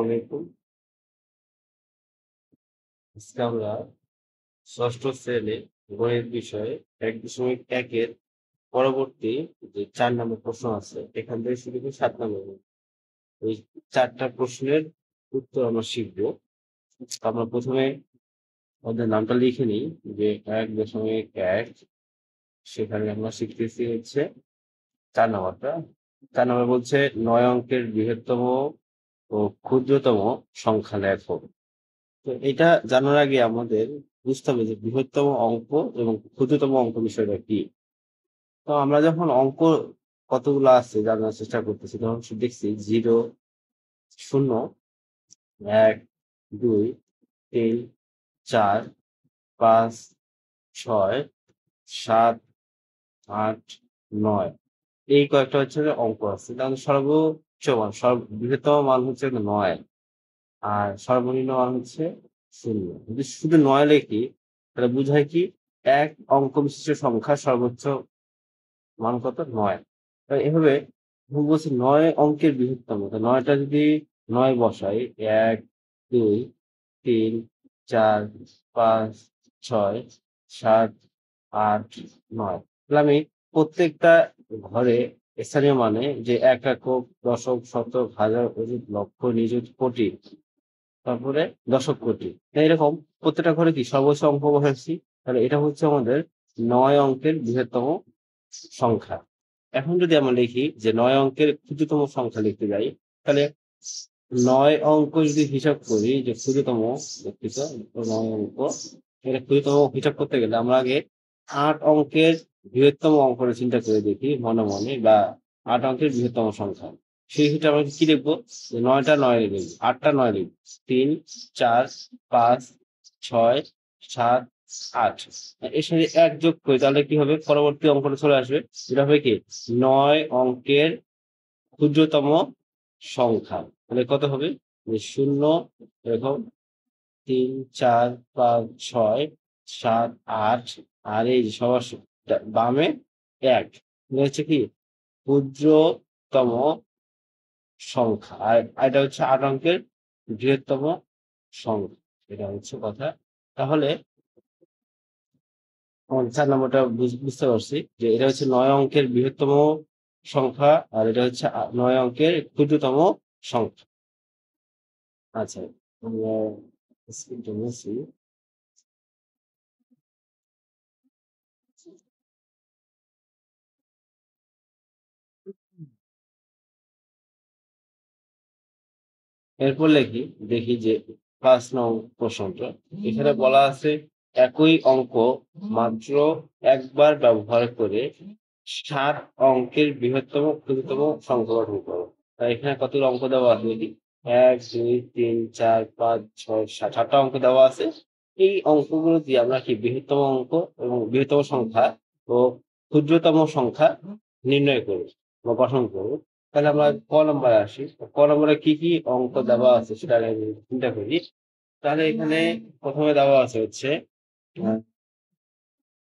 আলাইকুম। আজকে আমরা ষষ্ঠ শ্রেণীর গণিত বিষয়ে 1.1 এর পরবর্তী যে 4 নম্বর প্রশ্ন আছে এখান থেকে শুরু করে 7 নম্বর এই 4টা প্রশ্নের উত্তর আমরা শিখবো। তো আমরা প্রথমে ওদের নামটা লিখে নিই যে 1.1 সেখানে আমরা শিখতেছি হচ্ছে 4 নম্বরটা। 4 নম্বর বলছে 9 অঙ্কের বৃহত্তম ও ক্ষুদ্রতম সংখ্যা লেখো। তো এটা জানার আগে আমাদের বুঝতে হবে যে বৃহত্তম অঙ্ক এবং ক্ষুদ্রতম অঙ্ক বিষয়টা কি। তো আমরা যখন অঙ্ক কতগুলো আছে জানার চেষ্টা করতেছি তখন দেখছি 0, 0, 1, 2, 3, 4, 5, 6, 7, 8, 9 এই কয়েকটা হচ্ছে অঙ্ক আছে। তাহলে সর্বোচ্চ মান বৃহত্তম মান হচ্ছে 9 আর সর্বনিম্ন মান হচ্ছে 0। যদি শুধু 9 লিখি তাহলে বুঝায় কি এক অঙ্ক বিশিষ্ট সংখ্যা সর্বোচ্চ মান কত 9। এভাবে বলছি 9 অঙ্কের বৃহত্তম, তো 9টা যদি 9 বসাই 1, 2, 3, 4, 5, 6, 7, 8, 9 তাহলে আমি প্রত্যেকটা ঘরে স্থানীয় মানে যে এক একক, দশক, শতক, হাজার, অযুত, লক্ষ, নিযুত, কোটি, তারপরে দশক কোটি, এরকম প্রত্যেকটা ঘরে কি সর্বোচ্চ অঙ্ক বসাচ্ছি। তাহলে এটা হচ্ছে আমাদের 9 অঙ্কের বৃহত্তম সংখ্যা। এখন যদি আমরা লিখি যে 9 অঙ্কের ক্ষুদ্রতম সংখ্যা লিখতে যাই তাহলে 9 অঙ্ক যদি হিসাব করি যে ক্ষুদ্রতম, দুঃখিত, 9 অঙ্ক এটা ক্ষুদ্রতম হিসাব করতে গেলে আমরা আগে 8 অঙ্কের বৃহত্তম অঙ্কটা চিন্তা করে দেখি মনে মনে, বা 8 অঙ্কের বৃহত্তম সংখ্যা। সেই ক্ষেত্রে আমরা কি লিখবো যে 9টা 9 লিখবো, 8টা 9 লিখবো, 3, 4, 5, 6, 7, 8 এর সাথে 1 যোগ করি তাহলে কি হবে, পরবর্তী অঙ্কটা চলে আসবে। এটা হবে কি 9 অঙ্কের ক্ষুদ্রতম সংখ্যা। তাহলে কত হবে যে 0, এরকম 3, 4, 5, 6, 7, 8 আর এই যে সবার বামে 1 হচ্ছে কি ক্ষুদ্রতম সংখ্যা। আর এটা হচ্ছে 8 অঙ্কের বৃহত্তম সংখ্যা। এটা হচ্ছে কথা। তাহলে 4 নম্বরটা বুঝতে পারছি যে এটা হচ্ছে 9 অঙ্কের বৃহত্তম সংখ্যা আর এটা হচ্ছে 9 অঙ্কের ক্ষুদ্রতম সংখ্যা। আচ্ছা, আমরা স্ক্রিনটা মুছি। এরপর দেখি যে 5 নং প্রশ্নটা এখানে বলা আছে একই অঙ্ক মাত্র একবার ব্যবহার করে 7 অঙ্কের বৃহত্তম ক্ষুদ্রতম সংখ্যা গঠন করো। তাই এখানে কতগুলো অঙ্ক দেওয়া আছে দেখি, 1, 2, 3, 4, 5, 6, 7, 7টা অঙ্ক দেওয়া আছে। এই অঙ্কগুলো দিয়ে আমরা কি বৃহত্তম অঙ্ক এবং বৃহত্তম সংখ্যা ও ক্ষুদ্রতম সংখ্যা নির্ণয় করব বা গঠন করব। তাহলে আমরা ক নম্বরে আসি। ক নম্বরে কি কি অঙ্ক দেওয়া আছে সেটা আগে আমি চিন্তা করি। তাহলে এখানে প্রথমে দেওয়া আছে হচ্ছে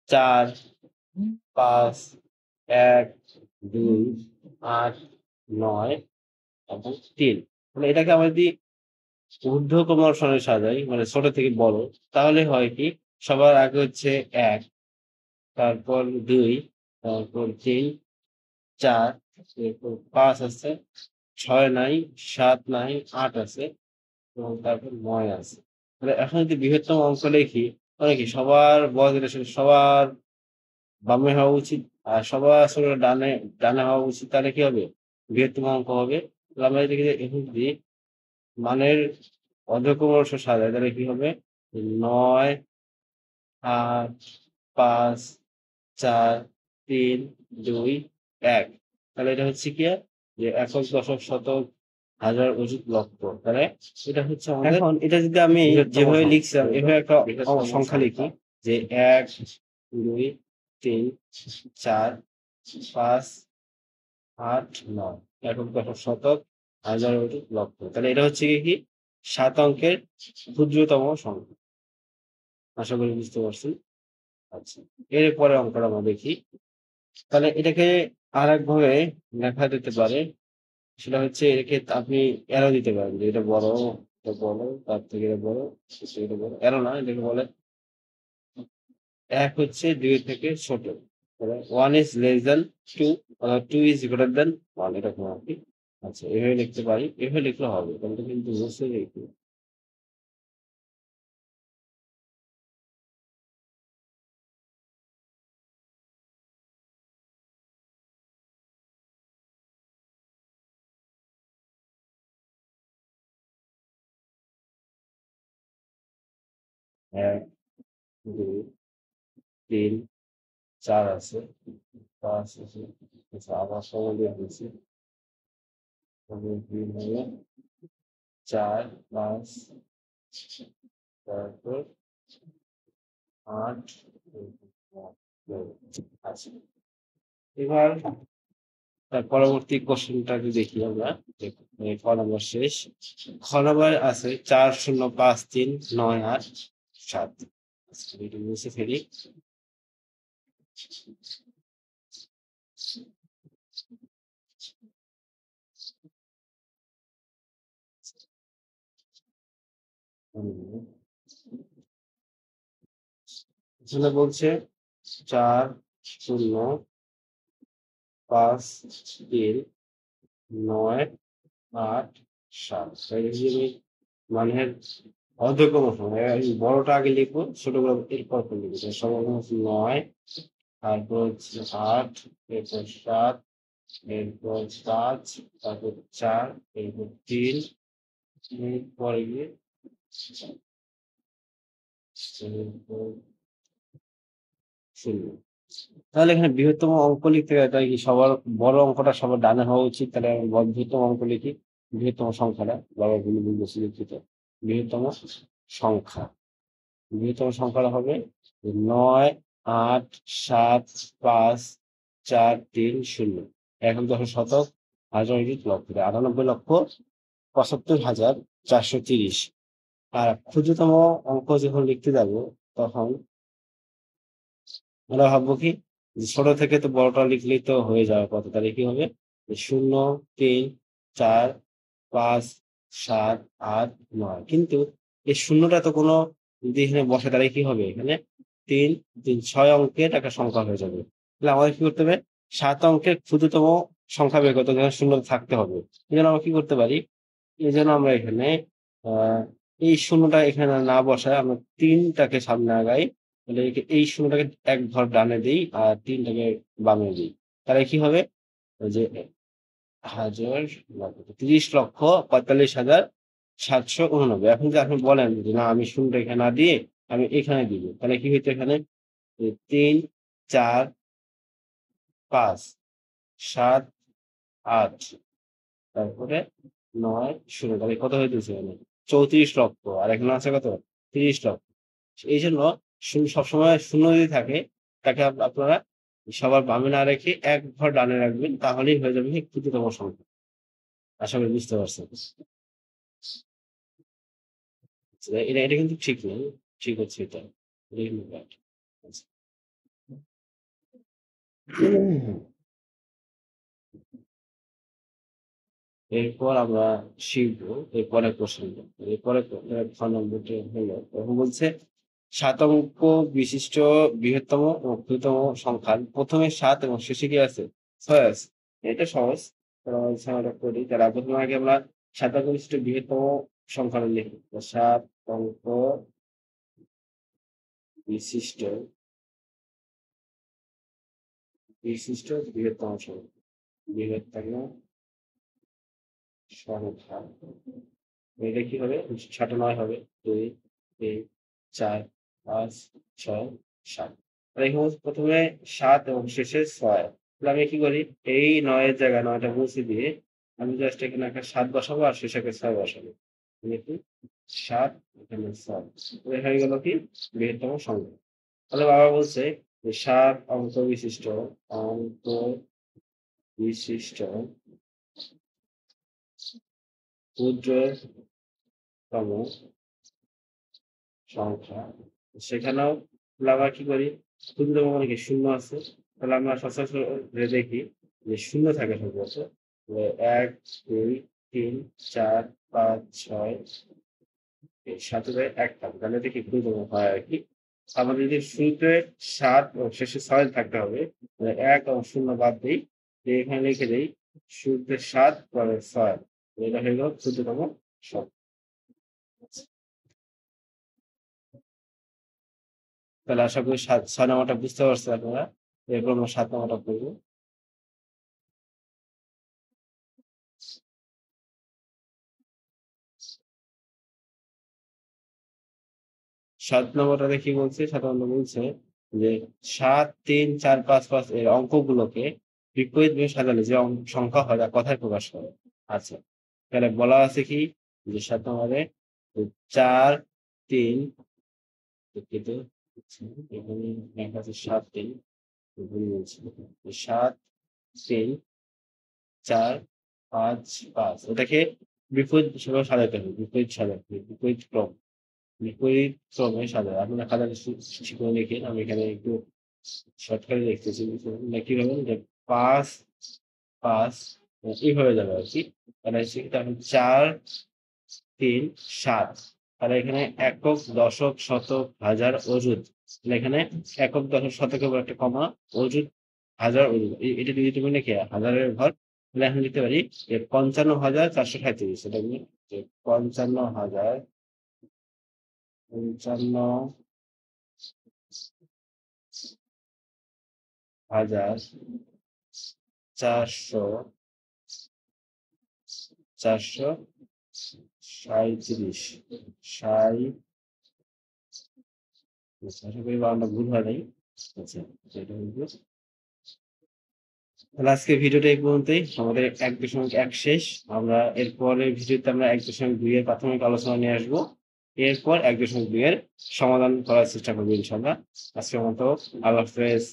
4, 5, 1, 2, 8, 9 এবং 3। মানে এটাকে আমরা যদি ঊর্ধ্বক্রম সরে সাজাই মানে ছোট থেকে বড়, তাহলে হয় কি সবার আগে হচ্ছে 1, তারপর 2, তারপর 3, 4, এরপর 5 আছে, 6 নাই, 7 নাই, 8 আছে এবং তারপর 9 আছে। তাহলে এখন যদি বৃহত্তম অঙ্ক লিখি তাহলে কি সবার বয়স সবার বামে হওয়া উচিত আর সবার আসলে ডানে ডানে হওয়া উচিত। তাহলে কি হবে বৃহত্তম অঙ্ক হবে। তাহলে আমরা যদি এখন যদি মানের অর্ধক্রমশ সাজাই তাহলে কি হবে 9, 8, 5, 4, 3, 2, 1। তাহলে এটা হচ্ছে কি যে একক, দশক, শতক, হাজার, অযুত, লক্ষ। তাহলে এটা হচ্ছে আমাদের। এখন এটা যদি আমি যেভাবে লিখছিলাম এভাবে একটা সংখ্যা লিখি যে 1, 2, 3, 4, 5, 8, 9 একক, দশক, শতক, হাজার, অযুত, লক্ষ। তাহলে এটা হচ্ছে কি 7 অঙ্কের ক্ষুদ্রতম সংখ্যা। আশা করি বুঝতে পারছি। আচ্ছা, এরপরে অঙ্কটা আমরা দেখি। তাহলে এটাকে আর একভাবে লেখা যেতে পারে সেটা হচ্ছে একে আপনি এরো দিতে পারেন যে এটা বড়, তার থেকে এটা বড়, এটা বড়, এরো না, এটাকে বলে এক হচ্ছে দুই থেকে ছোট। One is less than two, two is greater than one, এরকম আর কি। আচ্ছা, এভাবে লিখতে পারি, এভাবে লিখলে হবে, তাহলে কিন্তু বুঝতে দেখি এক, দুই, তিন, চার আছে, পাঁচ আছে, আচ্ছা, আবার সময় দিয়ে দিচ্ছি, তিন হলো চার, পাঁচ, তারপর আট, নয়। আচ্ছা, এবার তার পরবর্তী কোশ্চেনটা দেখি আমরা। খ নম্বর শেষ। খ নম্বর আছে 4, 0, 5, 3, 9, 8, 7। আচ্ছা, এটা মুছে ফেলি। এখানে বলছে 4, 0, 5, 3, 9, 8, 7। তাই যদি আমি মানের অর্ধক্রম বড়টা আগে লিখবো, ছোটগুলো এরপর লিখবো। সমাধান হচ্ছে 9, তারপর হচ্ছে 8, এরপর 7, এরপর 5, তারপর 4, এরপর 3, এরপরে গিয়ে এরপর 0। তাহলে এখানে বৃহত্তম অঙ্ক লিখতে গেলে তাই কি সবার বড় অঙ্কটা সবার ডানে হওয়া উচিত, তাহলে আমি বৃহত্তম অঙ্ক লিখি। বৃহত্তম সংখ্যাটা বাবা বলে বলতেছি, লিখিত বৃহত্তম সংখ্যা, বৃহত্তম সংখ্যাটা হবে 9, 8, 7, 5, 4, 3, 0। এখন 10 শতক, হাজার, ইউনিট, লক্ষ, 98,75,430। আর ক্ষুদ্রতম অঙ্ক যখন লিখতে যাব, তখন আমরা ভাববো কি, যে ছোট থেকে তো বড়টা লিখলেই তো হয়ে যাওয়ার কথা, তাহলে কি হবে, 0, 3, 4, 5, 7, 8, 9। কিন্তু এই শূন্যটা তো কোনো, যদি এখানে বসে তাহলে কি হবে, এখানে 3, 3, 6 অঙ্কের একটা সংখ্যা হয়ে যাবে। তাহলে আমাদের কি করতে হবে, 7 অঙ্কের ক্ষুদ্রতম সংখ্যা বের করতে, যেখানে শূন্য থাকতে হবে। এই জন্য আমরা কি করতে পারি, এই জন্য আমরা এখানে আহ এই শূন্যটা এখানে না বসায় আমরা 3টাকে সামনে আগাই। তাহলে এই শূন্যটাকে এক ঘর ডানে দিই আর 3টাকে বামে দিই। তাহলে কি হবে, ওই যে হাজার, 30,45,789। এখন যদি আপনি বলেন যে না, আমি শূন্যটা এখানে না দিয়ে আমি এখানে দিব, তাহলে কি হইতো, এখানে 3, 4, 5, 7, 8, তারপরে 9, 0, তাহলে কত হইতেছে এখানে 34 লক্ষ, আর এখানে আছে কত, 30 লক্ষ। এই জন্য সবসময় শূন্য যদি থাকে, তাকে আপনারা সবার বামে না রেখে এক ঘর ডানে রাখবেন, তাহলেই হয়ে যাবে ক্ষুদ্রতম সংখ্যা। আশা করি বুঝতে পারছেন। এটা এটা কিন্তু ঠিক নেই, ঠিক হচ্ছে এটা, এটাই কিন্তু bad। আচ্ছা। এরপর আমরা শিখবো এরপরে প্রশ্নটা। এরপরে খ নম্বরটা হলো, তখন বলছে 7 অঙ্ক বিশিষ্ট বৃহত্তম ও ক্ষুদ্রতম সংখ্যার প্রথমে 7 এবং শেষে কি আছে, 6 আছে। এটা সহজ, আমরা করি। তারা প্রথমে আগে আমরা 7 অঙ্ক বিশিষ্ট বৃহত্তম সংখ্যাটা লিখি। 7 অঙ্ক বিশিষ্ট বিশিষ্ট বৃহত্তম সংখ্যা, বৃহত্তম সংখ্যা। এটা কি হবে, 7 9 হবে, 2, 3, 4, 5, 6, 7। এখানে প্রথমে 7 এবং শেষে 6। তাহলে আমি কি করি, এই 9-এর জায়গায় 9টা মুছে দিয়ে আমি জাস্ট এখানে একটা 7 বসাবো আর শেষে একটা 6 বসাবো। দেখি, 7, এখানে 6, হয়ে গেল কি বৃহত্তম সংখ্যা। তাহলে বাবা বলছে যে 7 অঙ্ক বিশিষ্ট ক্ষুদ্রতম সংখ্যা। সেখানেও তাহলে আমরা কি করি, ক্ষুদ্রতম মানে কি, শূন্য আছে। তাহলে আমরা সচরাচর দেখি যে শূন্য থাকে সর্বোচ্চ। এক, দুই, তিন, চার, পাঁচ, ছয়, এই 7 এর 1 থাকবে। তাহলে এটা কি গুণিতক হয় আর কি। আমাদের যদি শুরুতে 7 ও শেষে 6 থাকতে হবে, তাহলে 1 ও 0 বাদ দেই, দিয়ে এখানে লিখে দেই শুরুতে 7 পরে 6। এটা হয়ে গেল 14তম সংখ্যা। তাহলে আশা করি 6 নাম্বারটা বুঝতে পারছেন আপনারা। এরপর আমরা 7 নাম্বারটা করবো। 7 নম্বরটাতে কি বলছে? 7 নম্বর বলছে যে 7, 3, 4, 5, 5 এর অঙ্কগুলোকে বিপরীতভাবে সাজালে যে সংখ্যা হয় তা কথায় প্রকাশ করে। আচ্ছা, তাহলে বলা আছে কি যে 7 নম্বরে 4, 3, দুঃখিত, এখানে লেখা আছে 7, 3, ভুল বলছি, 7, 3, 4, 5, 5 এটাকে বিপরীত হিসেবে সাজাতে হবে, বিপরীত সাজাতে হবে, বিপরীত ক্রম, বিপরীত ক্রমে সাজায়। আপনারা খাতাটা ঠিক করে লিখেন, আমি এখানে একটু শর্টকাটে লিখতেছি। কিভাবে যে 5, 5 এইভাবে যাবে আর কি। তাহলে হচ্ছে কি, তাহলে 4, 3, 7, তাহলে এখানে একক, দশক, শতক, হাজার, অযুত। তাহলে এখানে একক, দশক, শতকের উপর একটা কমা, অযুত, হাজার, অযুত, এটা দিয়ে তুমি লিখে হাজারের ঘর। তাহলে এখন লিখতে পারি যে 55,437। এটা কি যে 55,000, 55,400, 437। আশা করি বানানটা ভুল হয় নাই। আচ্ছা, এটা হইলো। তাহলে আজকে ভিডিওটা এই পর্যন্তই। আমাদের 1.1 শেষ। আমরা এরপরের ভিডিওতে আমরা 1.2 এর প্রাথমিক আলোচনা নিয়ে আসবো। এরপর 1.2 এর সমাধান করার চেষ্টা করবো ইনশাল্লাহ। আজকের মতো আল্লাহ হাফেজ।